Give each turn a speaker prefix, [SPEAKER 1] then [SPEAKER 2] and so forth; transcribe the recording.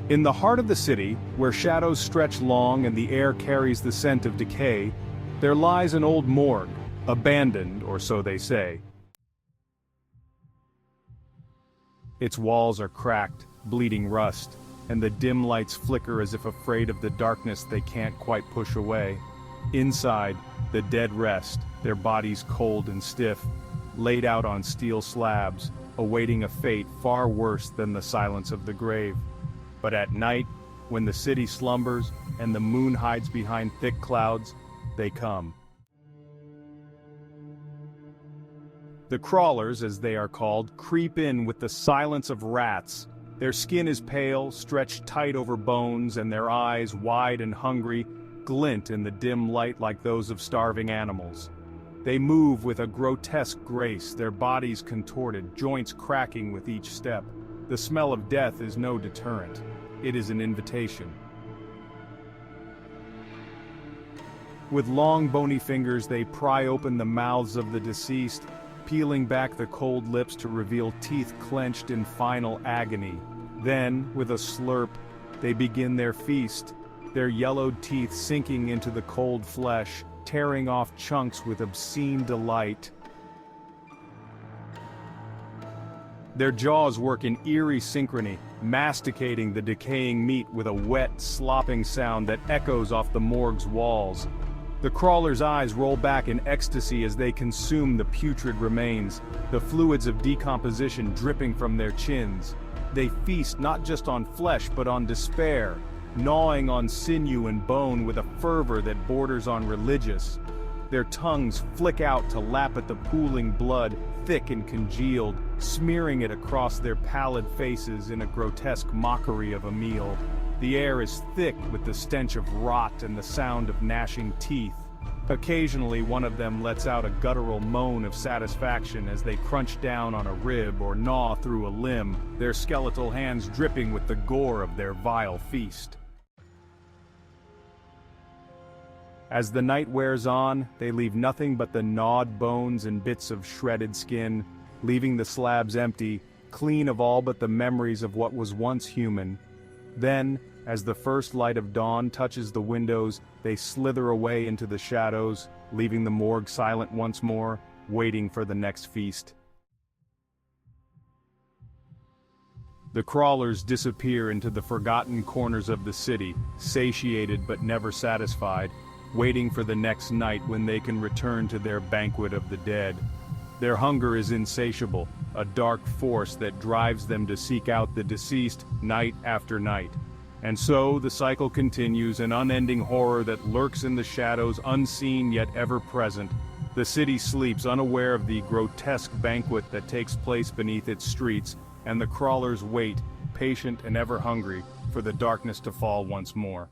[SPEAKER 1] In the heart of the city, where shadows stretch long and the air carries the scent of decay, there lies an old morgue, abandoned, or so they say. Its walls are cracked, bleeding rust, and the dim lights flicker as if afraid of the darkness they can't quite push away. Inside, the dead rest, their bodies cold and stiff, laid out on steel slabs, awaiting a fate far worse than the silence of the grave. But at night, when the city slumbers and the moon hides behind thick clouds, they come. The crawlers, as they are called, creep in with the silence of rats. Their skin is pale, stretched tight over bones, and their eyes, wide and hungry, glint in the dim light like those of starving animals. They move with a grotesque grace, their bodies contorted, joints cracking with each step. The smell of death is no deterrent. It is an invitation. With long bony fingers they pry open the mouths of the deceased, peeling back the cold lips to reveal teeth clenched in final agony. Then, with a slurp, they begin their feast, their yellowed teeth sinking into the cold flesh, tearing off chunks with obscene delight. Their jaws work in eerie synchrony, masticating the decaying meat with a wet, slopping sound that echoes off the morgue's walls. The crawlers' eyes roll back in ecstasy as they consume the putrid remains, the fluids of decomposition dripping from their chins. They feast not just on flesh but on despair, gnawing on sinew and bone with a fervor that borders on religious. Their tongues flick out to lap at the pooling blood, thick and congealed, smearing it across their pallid faces in a grotesque mockery of a meal. The air is thick with the stench of rot and the sound of gnashing teeth. Occasionally one of them lets out a guttural moan of satisfaction as they crunch down on a rib or gnaw through a limb, their skeletal hands dripping with the gore of their vile feast. As the night wears on, they leave nothing but the gnawed bones and bits of shredded skin, leaving the slabs empty, clean of all but the memories of what was once human. Then, as the first light of dawn touches the windows, they slither away into the shadows, leaving the morgue silent once more, waiting for the next feast. The crawlers disappear into the forgotten corners of the city, satiated but never satisfied, waiting for the next night when they can return to their banquet of the dead. Their hunger is insatiable, a dark force that drives them to seek out the deceased night after night. And so the cycle continues, an unending horror that lurks in the shadows, unseen yet ever present. The city sleeps unaware of the grotesque banquet that takes place beneath its streets, and the crawlers wait, patient and ever hungry, for the darkness to fall once more.